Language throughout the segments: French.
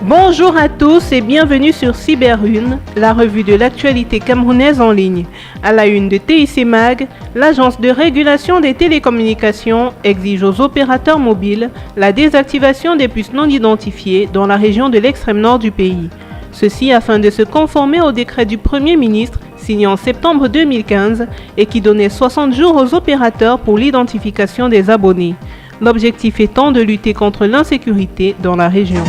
Bonjour à tous et bienvenue sur Cyber1, la revue de l'actualité camerounaise en ligne. À la une de TIC Mag, l'agence de régulation des télécommunications exige aux opérateurs mobiles la désactivation des puces non identifiées dans la région de l'extrême nord du pays. Ceci afin de se conformer au décret du Premier ministre signé en septembre 2015 et qui donnait 60 jours aux opérateurs pour l'identification des abonnés. L'objectif étant de lutter contre l'insécurité dans la région.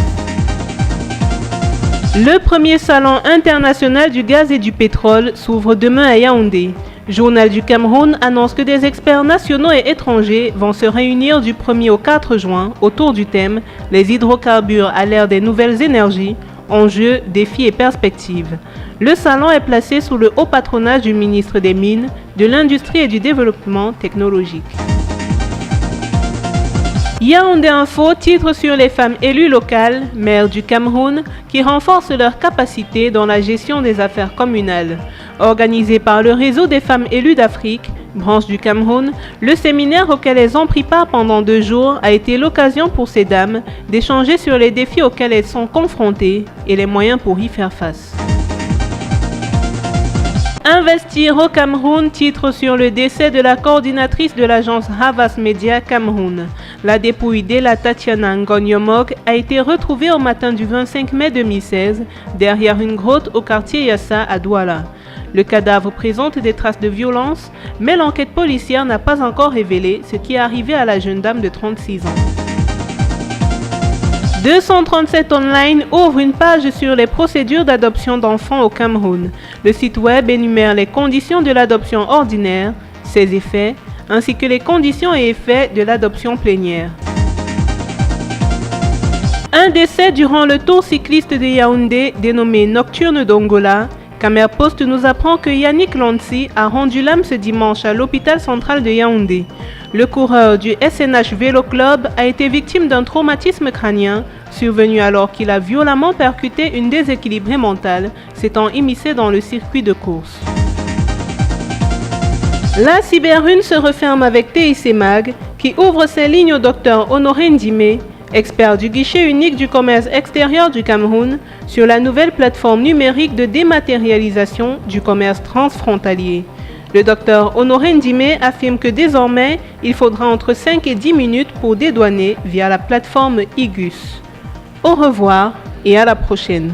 Le premier salon international du gaz et du pétrole s'ouvre demain à Yaoundé. Journal du Cameroun annonce que des experts nationaux et étrangers vont se réunir du 1er au 4 juin autour du thème « Les hydrocarbures à l'ère des nouvelles énergies, enjeux, défis et perspectives ». Le salon est placé sous le haut patronage du ministre des Mines, de l'Industrie et du Développement technologique. Yaoundé Info titre sur les femmes élues locales, maires du Cameroun, qui renforcent leurs capacités dans la gestion des affaires communales. Organisé par le réseau des femmes élues d'Afrique, branche du Cameroun, le séminaire auquel elles ont pris part pendant 2 jours a été l'occasion pour ces dames d'échanger sur les défis auxquels elles sont confrontées et les moyens pour y faire face. Investir au Cameroun titre sur le décès de la coordinatrice de l'agence Havas Media Cameroun. La dépouille d'Ella Tatiana Ngonyomog a été retrouvée au matin du 25 mai 2016 derrière une grotte au quartier Yassa à Douala. Le cadavre présente des traces de violence, mais l'enquête policière n'a pas encore révélé ce qui est arrivé à la jeune dame de 36 ans. 237 Online ouvre une page sur les procédures d'adoption d'enfants au Cameroun. Le site web énumère les conditions de l'adoption ordinaire, ses effets, ainsi que les conditions et effets de l'adoption plénière. Un décès durant le tour cycliste de Yaoundé dénommé Nocturne d'Ongola. Camer Post nous apprend que Yannick Lancy a rendu l'âme ce dimanche à l'hôpital central de Yaoundé. Le coureur du SNH Vélo Club a été victime d'un traumatisme crânien, survenu alors qu'il a violemment percuté une déséquilibrée mentale, s'étant immiscé dans le circuit de course. La Cyber1 se referme avec TIC Mag, qui ouvre ses lignes au Dr Honoré Ndimé, expert du guichet unique du commerce extérieur du Cameroun, sur la nouvelle plateforme numérique de dématérialisation du commerce transfrontalier. Le docteur Honoré Ndimé affirme que désormais, il faudra entre 5 et 10 minutes pour dédouaner via la plateforme IGUS. Au revoir et à la prochaine.